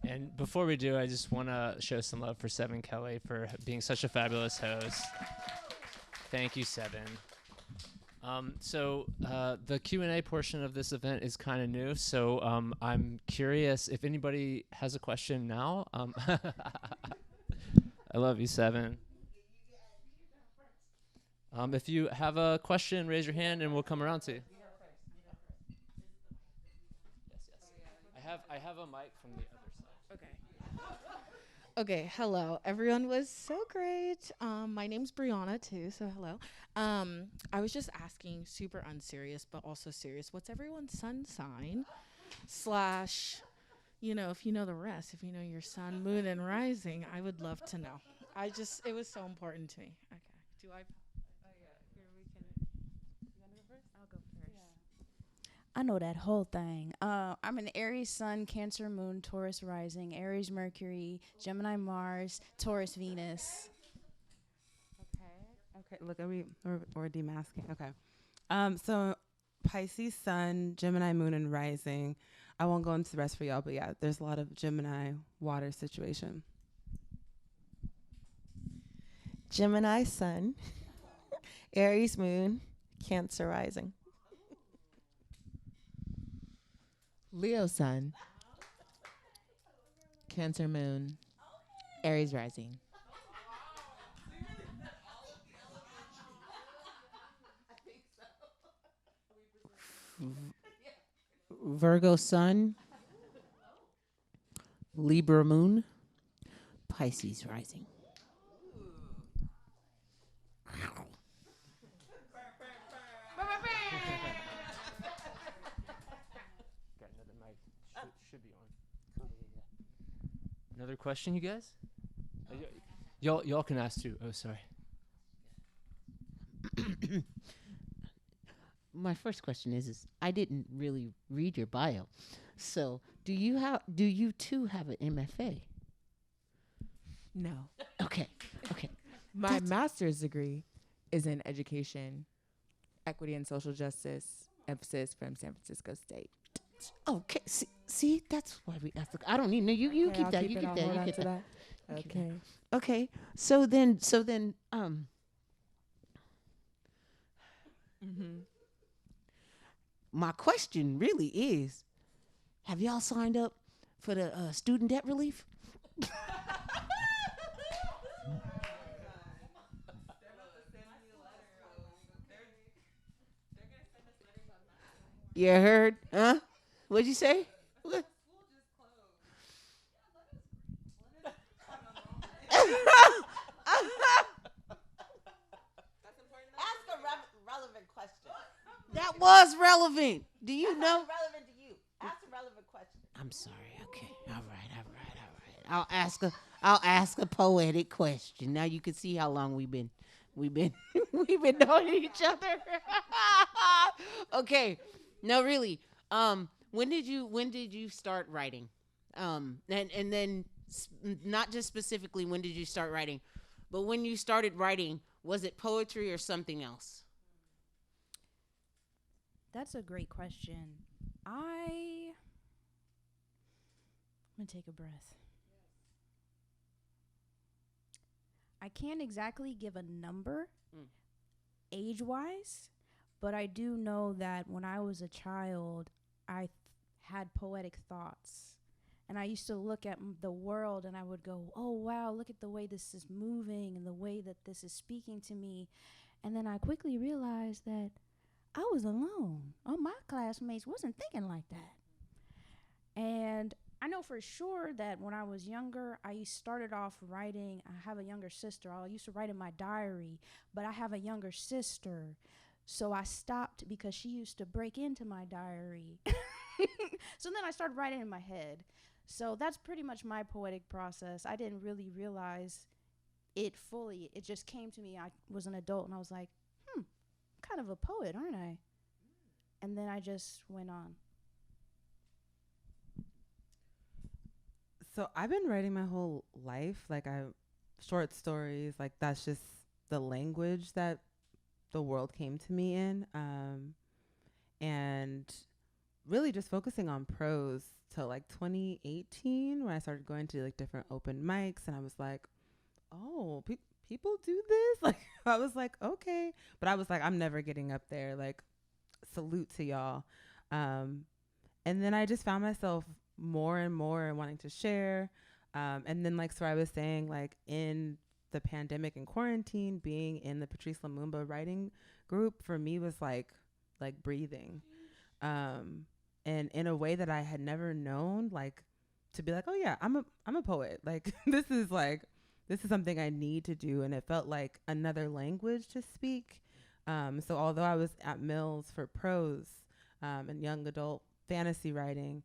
And before we do, I just want to show some love for SevanKelee for being such a fabulous host. Thank you, Sevan. The Q&A portion of this event is kind of new, so I'm curious if anybody has a question now. I love you, Sevan. If you have a question, raise your hand and we'll come around to you. Yes. I have a mic from the other side. Okay, hello. Everyone was so great. My name's Briana too, so hello. I was just asking, super unserious but also serious, what's everyone's sun sign? Slash, if you know the rest, if you know your sun, moon, and rising, I would love to know. It was so important to me. Okay. Do I? Oh yeah. Here we can. You want to go first? I'll go first. I know that whole thing. I'm an Aries Sun, Cancer Moon, Taurus Rising, Aries Mercury, Gemini Mars, Taurus Venus. Okay. Look, we're demasking. Okay. So Pisces Sun, Gemini Moon, and Rising. I won't go into the rest for y'all, but yeah, there's a lot of Gemini water situation. Gemini Sun, Aries Moon, Cancer Rising. Leo Sun, Cancer Moon, Aries Rising. Virgo Sun, Libra Moon, Pisces Rising. Got another mic. Should be on. Another question, you guys? Y'all can ask too. Oh, sorry. My first question is I didn't really read your bio. So, do you too have an MFA? No. Okay. My master's degree is in education, equity, and social justice, emphasis from San Francisco State. Okay. See, that's why we asked. I don't need no. You Okay, keep I'll that. keep You it. keep I'll that. hold You on keep to that. that. Okay. Okay. So then. Mm-hmm. My question really is, have y'all signed up for the student debt relief? You heard? Huh? What'd you say? What? Ask a relevant question. That was relevant. Do you know? Relevant to you. Ask a relevant question. I'm sorry. Okay. All right. I'll ask a poetic question. Now you can see how long we've been knowing each other. Okay. No, really. When did you start writing? And then not just specifically when did you start writing, but when you started writing, was it poetry or something else? That's a great question. I'm going to take a breath. I can't exactly give a number age-wise, but I do know that when I was a child, I had poetic thoughts. And I used to look at the world and I would go, oh, wow, look at the way this is moving and the way that this is speaking to me. And then I quickly realized that I was alone. All my classmates wasn't thinking like that. And I know for sure that when I was younger, I started off writing. I have a younger sister. I used to write in my diary, but I have a younger sister. So I stopped because she used to break into my diary. So then I started writing in my head. So that's pretty much my poetic process. I didn't really realize it fully. It just came to me. I was an adult and I was like, I'm kind of a poet, aren't I? And then I just went on. So I've been writing my whole life, short stories, that's just the language that the world came to me in. And really just focusing on prose till like 2018 when I started going to like different open mics, and I was like, oh, people do this. Like, I was like, okay, but I was like, I'm never getting up there. Like, salute to y'all. And then I just found myself more and more wanting to share. And then, like Sarai was saying, like in the pandemic and quarantine, being in the Patrice Lumumba writing group for me was like breathing. And in a way that I had never known, like to be like, oh yeah, I'm a poet. Like this is something I need to do. And it felt like another language to speak. So although I was at Mills for prose, and young adult fantasy writing,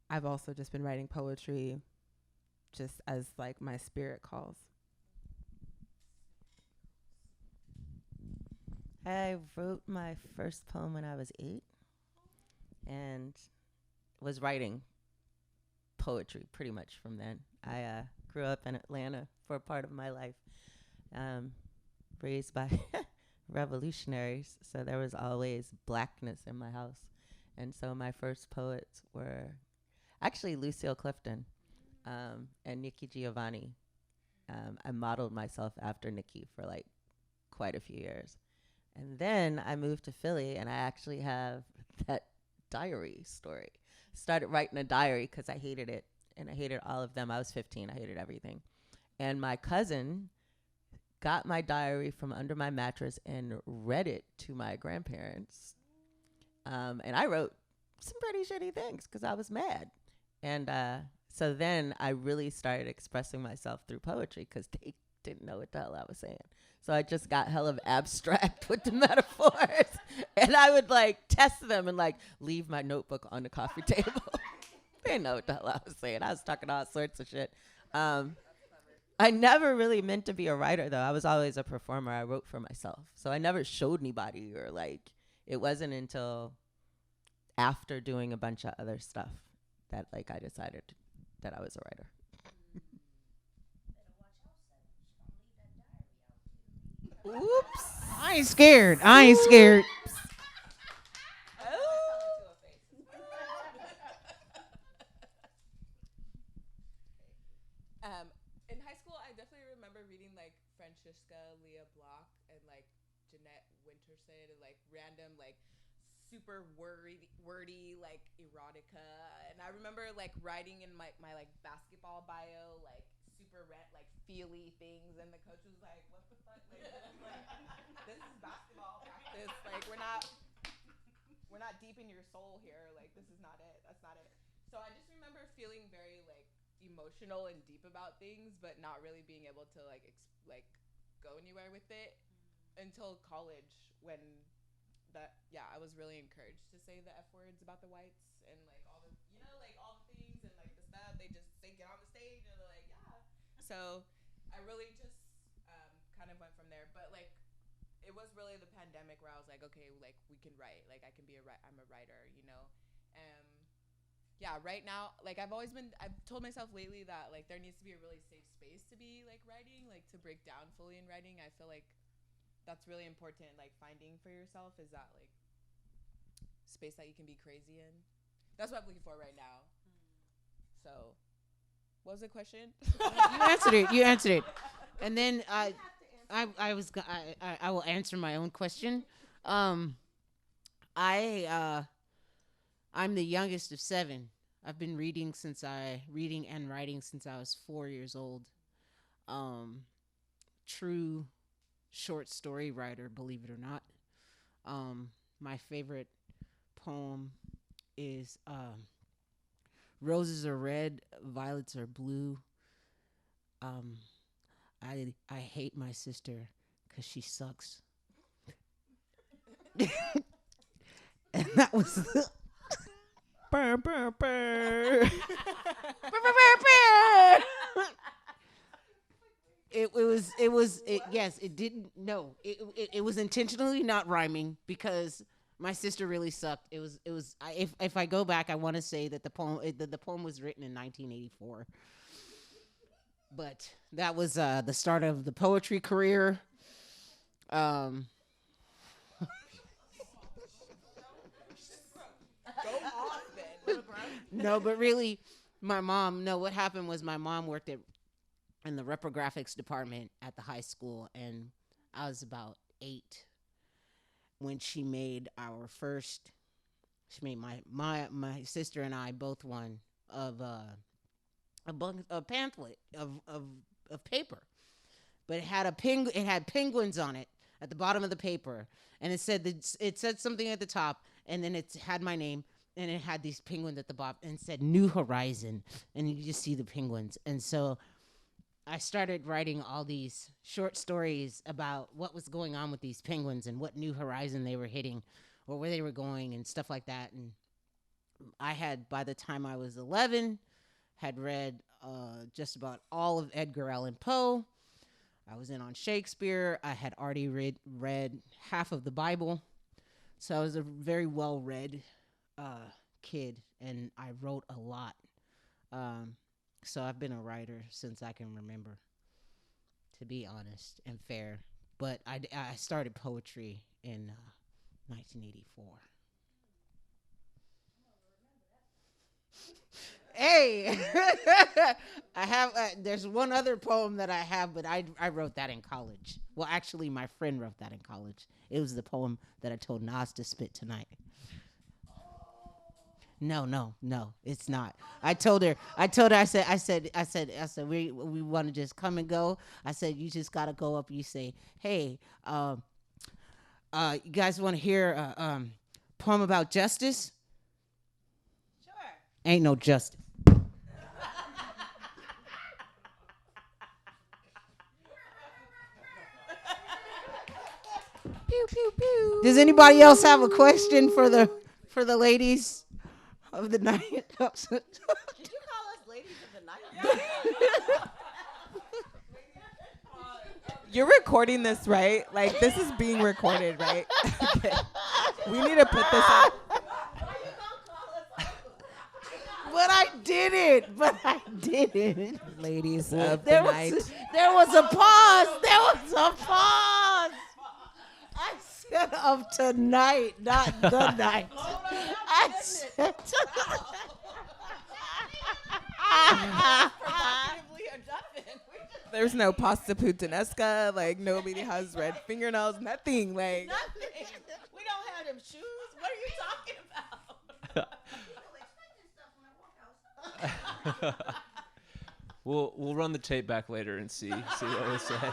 I've also just been writing poetry just as like my spirit calls. I wrote my first poem when I was 8 and was writing poetry pretty much from then. I grew up in Atlanta for a part of my life, raised by revolutionaries, so there was always blackness in my house. And so my first poets were actually Lucille Clifton and Nikki Giovanni. I modeled myself after Nikki for like quite a few years. And then I moved to Philly, and I actually have that diary story. Started writing a diary because I hated it, and I hated all of them. I was 15. I hated everything. And my cousin got my diary from under my mattress and read it to my grandparents. And I wrote some pretty shitty things because I was mad. And so then I really started expressing myself through poetry because they didn't know what the hell I was saying. So I just got hell of abstract with the metaphors. And I would like test them and like leave my notebook on the coffee table. They didn't know what the hell I was saying. I was talking all sorts of shit. I never really meant to be a writer, though. I was always a performer. I wrote for myself. So I never showed anybody, or like, it wasn't until after doing a bunch of other stuff that like I decided that I was a writer. Oops. I ain't scared. I ain't scared. In high school, I definitely remember reading like Francisca Leah Block and like Jeanette Winterson and like random like super wordy like erotica. And I remember like writing in my like basketball bio like super like feely things, and the coach was like, "What the fuck? Like, this is basketball practice. Like we're not deep in your soul here. Like this is not it. That's not it." So I just remember feeling very like emotional and deep about things, but not really being able to like go anywhere with it until college, when I was really encouraged to say the F words about the whites and like all the like all the things and like the stuff they get on the stage and they're like, yeah. So I really just kind of went from there, but like it was really the pandemic where I was like, okay, like we can write, like I can be I'm a writer, yeah, right now, like I've told myself lately that like there needs to be a really safe space to be like writing, like to break down fully in writing. I feel like that's really important, like finding for yourself is that like space that you can be crazy in. That's what I'm looking for right now. So what was the question? You answered it. And then I will answer my own question. I'm the youngest of 7. I've been reading and writing since I was 4 years old. True short story writer, believe it or not. My favorite poem is Roses are red, violets are blue. I hate my sister because she sucks. And that was burr, burr, burr. It was intentionally not rhyming because my sister really sucked. If I go back, I want to say that the poem was written in 1984. But that was the start of the poetry career. Go off then, little bro. No, but really, my mom. No, what happened was my mom worked in the reprographics department at the high school, and I was about 8 when she made our first. She made my sister and I both one of a pamphlet of paper, but it had it had penguins on it at the bottom of the paper, and it said something at the top, and then it had my name, and it had these penguins at the bottom, and it said New Horizon, and you just see the penguins, and so I started writing all these short stories about what was going on with these penguins and what new horizon they were hitting or where they were going and stuff like that. And I had, by the time I was 11, had read just about all of Edgar Allan Poe. I was in on Shakespeare. I had already read half of the Bible. So I was a very well-read kid, and I wrote a lot. So I've been a writer since I can remember, to be honest and fair. But I started poetry in 1984. Hey, I have. There's one other poem that I have, but I wrote that in college. Well, actually, my friend wrote that in college. It was the poem that I told Nas to spit tonight. No, it's not. I told her. I said, we want to just come and go. I said, you just gotta go up. You say, hey, you guys want to hear a poem about justice? Sure. Ain't no justice. Pew pew pew. Does anybody else have a question for the ladies of the night? Did you call us ladies of the night? You're recording this, right? Like, this is being recorded, right? Okay. We need to put this on. But I didn't. Ladies of the There night. was a pause. I said of tonight, not the night. I said There's no pasta puttanesca. Like, nobody has red fingernails. Nothing. Like, Nothing. We don't have them shoes. What are you talking about? We'll run the tape back later and see what was said.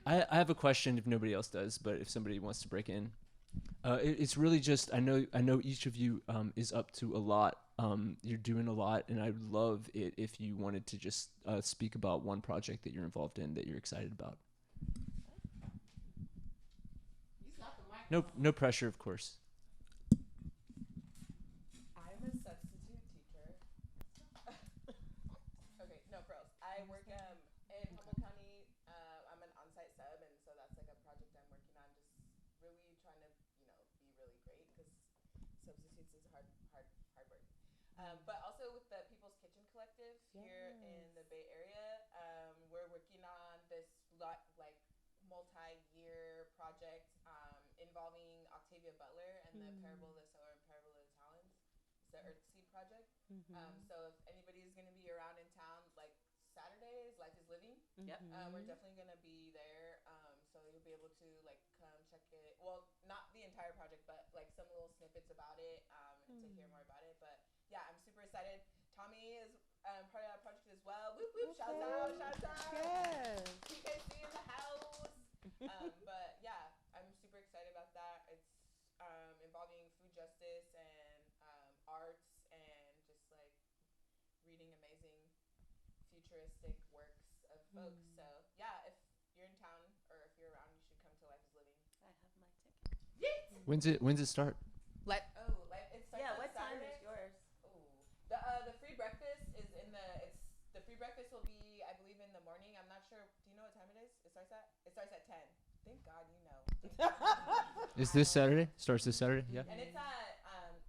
I have a question if nobody else does, but if somebody wants to break in, it's really just I know each of you is up to a lot. You're doing a lot, and I'd love it if you wanted to just speak about one project that you're involved in that you're excited about. No pressure, of course. I'm a substitute teacher. Okay, no pros. I work in Humboldt County. I'm an on-site sub, and so that's like a project I'm working on. Just really trying to, be really great because substitutes is hard work. But also with the People's Kitchen Collective here in the Bay Area, we're working on this multi-year project involving Octavia Butler and the Parable of the Sower and Parable of the Talents. It's the Earthseed Project. So if anybody is going to be around in town, like Saturdays, Life is Living. Yep. We're definitely going to be there. So you'll be able to come check it. Well, not the entire project, but some little snippets about it and to hear more about it. But yeah, I'm super excited. Tommy is part of that project as well. Whoop whoop! Shout out! yes. TKC in the house. But yeah, I'm super excited about that. It's involving food justice and arts and just reading amazing futuristic works of folks. So yeah, if you're in town or if you're around, you should come to Life is Living. I have my ticket. When's it start? It starts Yeah, on what time Saturday. is yours? The free breakfast is the free breakfast will be, I believe, in the morning. I'm not sure. Do you know what time it is? It starts at 10. Thank God you know. Is this Saturday? Starts this Saturday? Yeah. And it's at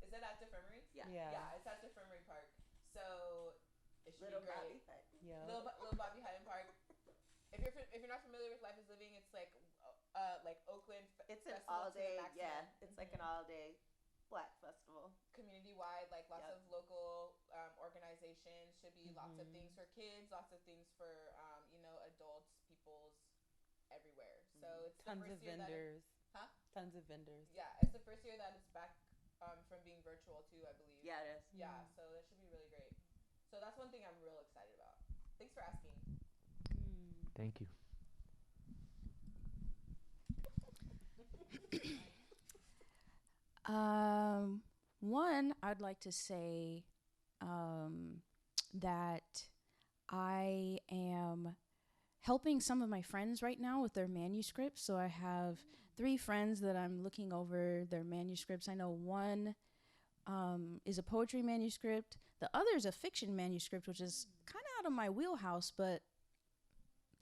is it at Defirmary? Yeah. Yeah, it's at Defirmary Park. So it should Little be great. Bobby Hut. Little Bobby Hutton Park. If you're not familiar with Life is Living, it's like Oakland. It's an festival all to the day, maximum. yeah. It's like an all day black festival. Community-wide, like lots Yep. of local organizations. Should be lots of Mhm. things for kids, lots of things for adults, peoples, everywhere. So it's the Tons first of year that vendors. Huh? Tons of vendors. yeah, it's the first year that it's back from being virtual too, I believe. Yeah, it is. Yeah, so that should be really great. So that's one thing I'm real excited about. Thanks for asking. Thank you. One, I'd like to say that I am helping some of my friends right now with their manuscripts. So I have 3 friends that I'm looking over their manuscripts. I know one is a poetry manuscript. The other is a fiction manuscript, which is kind of out of my wheelhouse, but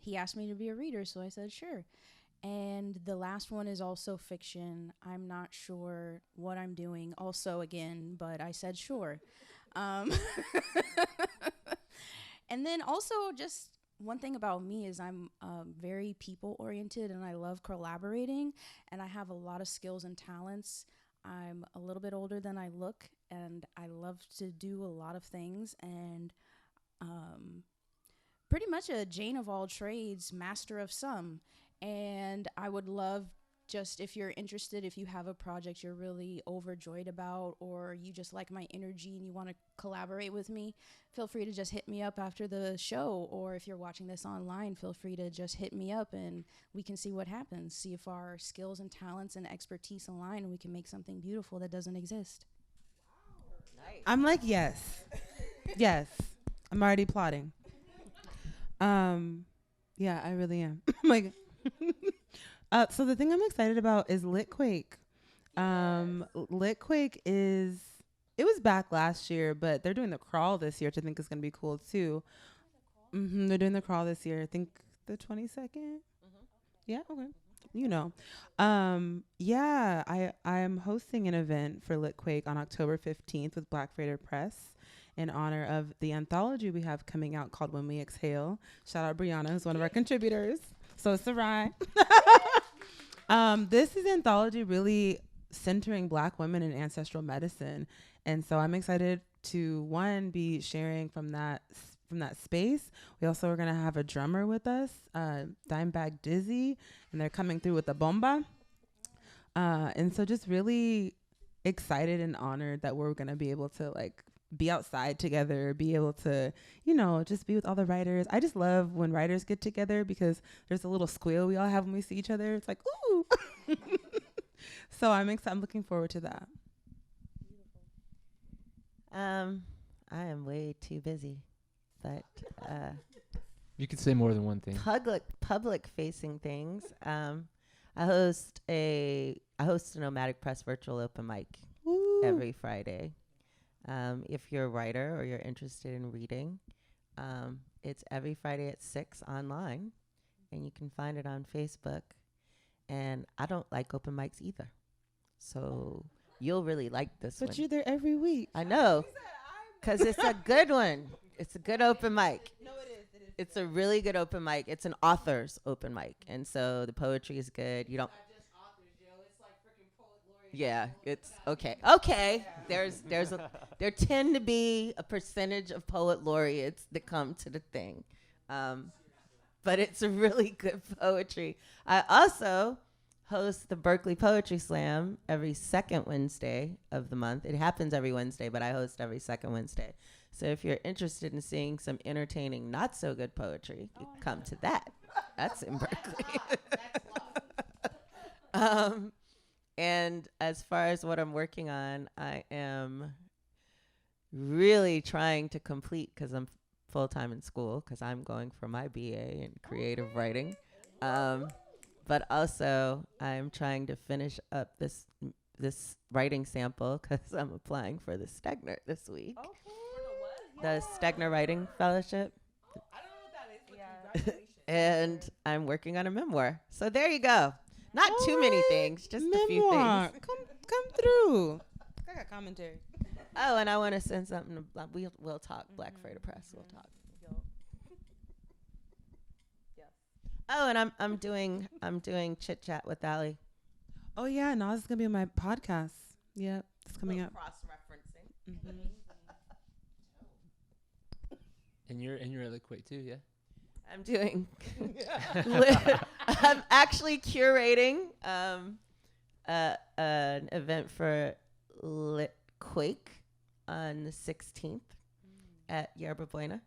he asked me to be a reader, so I said sure. And the last one is also fiction. I'm not sure what I'm doing also again, but I said sure. And then also just one thing about me is I'm very people oriented and I love collaborating and I have a lot of skills and talents. I'm a little bit older than I look and I love to do a lot of things and pretty much a Jane of all trades, master of some. And I would love just if you're interested, if you have a project you're really overjoyed about or you just like my energy and you want to collaborate with me, feel free to just hit me up after the show. Or if you're watching this online, feel free to just hit me up and we can see what happens. See if our skills and talents and expertise align and we can make something beautiful that doesn't exist. Nice. I'm like, yes. Yes. I'm already plotting. Yeah, I really am. Like, so the thing I'm excited about is Litquake. Litquake it was back last year, but they're doing the crawl this year, which I think is going to be cool too. They're doing the crawl this year. I think the 22nd. Yeah. Okay. You know, yeah, I'm hosting an event for Litquake on October 15th with Black Freighter Press in honor of the anthology we have coming out called When We Exhale. Shout out Briana, who's one of our contributors. So Sarai. This is anthology really centering Black women in ancestral medicine. And so I'm excited to, one, be sharing from that space. We also are going to have a drummer with us, Dimebag Dizzy, and they're coming through with the bomba. And so just really excited and honored that we're going to be able to like be outside together, be able to, just be with all the writers. I just love when writers get together because there's a little squeal we all have when we see each other. It's like, ooh. So I'm looking forward to that. I am way too busy, but You could say more than one thing. public facing things. I host a Nomadic Press virtual open mic every Friday. If you're a writer or you're interested in reading, it's every Friday at 6 online, and you can find it on Facebook. And I don't like open mics either, so you'll really like this one. But you're there every week. I know, because it's a good one. It's a good open mic. No, it is. It's a really good open mic. It's an author's open mic, and so the poetry is good. You don't. Yeah, it's okay. Okay, there tend to be a percentage of poet laureates that come to the thing, but it's a really good poetry. I also host the Berkeley Poetry Slam every second Wednesday of the month. It happens every Wednesday, but I host every second Wednesday. So if you're interested in seeing some entertaining, not so good poetry, you come to that. That's in Berkeley. And as far as what I'm working on, I am really trying to complete, because I'm full-time in school, because I'm going for my BA in creative writing. But also, I'm trying to finish up this writing sample, because I'm applying for the Stegner this week. For the what? The Stegner Writing Fellowship. I don't know what that is, but congratulations. And I'm working on a memoir. So there you go. Not too many things, just a few Memoir. things. Come through. I got commentary. Oh, and I want to send something to we'll talk. Black Freighter Press, we'll talk. Oh, and I'm doing Chit Chat with Alie. Oh yeah, Nas is gonna be on my podcast. Yep, it's coming up. Cross-referencing. Mhm. And you're Lit Quick too, yeah. I'm doing. I'm actually curating an event for Lit Quake on the 16th at Yerba Buena,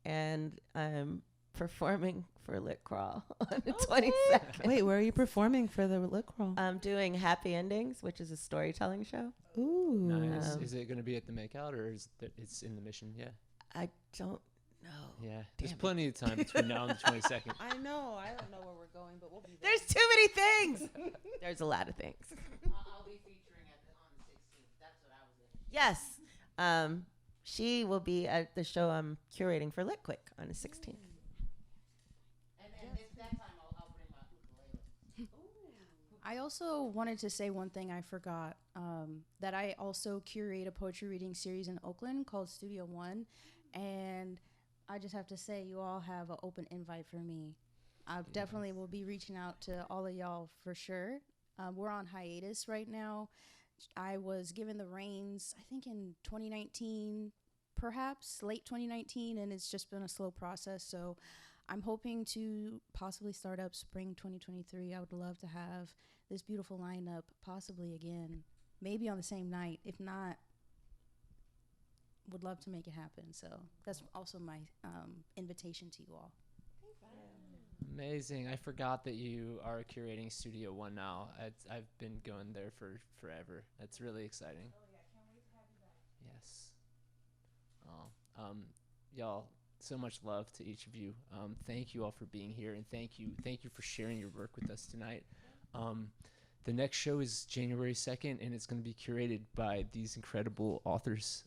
and I'm performing for Lit Crawl on the 22nd. Wait, where are you performing for the Lit Crawl? I'm doing Happy Endings, which is a storytelling show. Ooh. Nice. Um, Is it going to be at the Makeout or is it's in the Mission? Yeah. I don't know. Yeah. There's Damn it. plenty of time between now and the 22nd. I know. I don't know where we're going, but we'll be there. There's too many things. There's a lot of things. I'll be featuring on the 16th. That's what I was in. Yes. She will be at the show I'm curating for Lit Quick on the 16th. And if that time I'll bring my ukulele. I also wanted to say one thing I forgot, that I also curate a poetry reading series in Oakland called Studio One, and I just have to say you all have an open invite for me. I definitely will be reaching out to all of y'all for sure. We're on hiatus right now. I was given the reins, I think in 2019, perhaps late 2019, and it's just been a slow process. So I'm hoping to possibly start up spring 2023. I would love to have this beautiful lineup possibly again, maybe on the same night. If not, would love to make it happen. So that's also my invitation to you all. Amazing. I forgot that you are curating Studio One now. I've been going there for forever. That's really exciting. Oh yeah, can't wait to have you back. Yes. Oh, y'all, so much love to each of you. Thank you all for being here, and thank you for sharing your work with us tonight. The next show is January 2nd, and it's going to be curated by these incredible authors.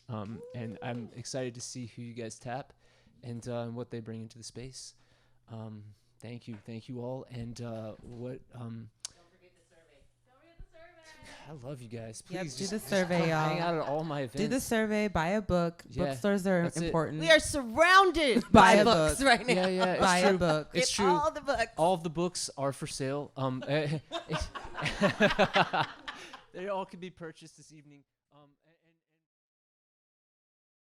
And I'm excited to see who you guys tap and what they bring into the space. Thank you all. And what? Don't forget the survey. I love you guys. Yep, Please do just the just survey, come y'all. hang out at all my events. Do the survey, buy a book. Yeah, Bookstores are that's it. important. We are surrounded Buy by a books book. right now. Yeah, yeah. It's buy true. a book. It's Get true. all the books. All of the books are for sale. They all can be purchased this evening.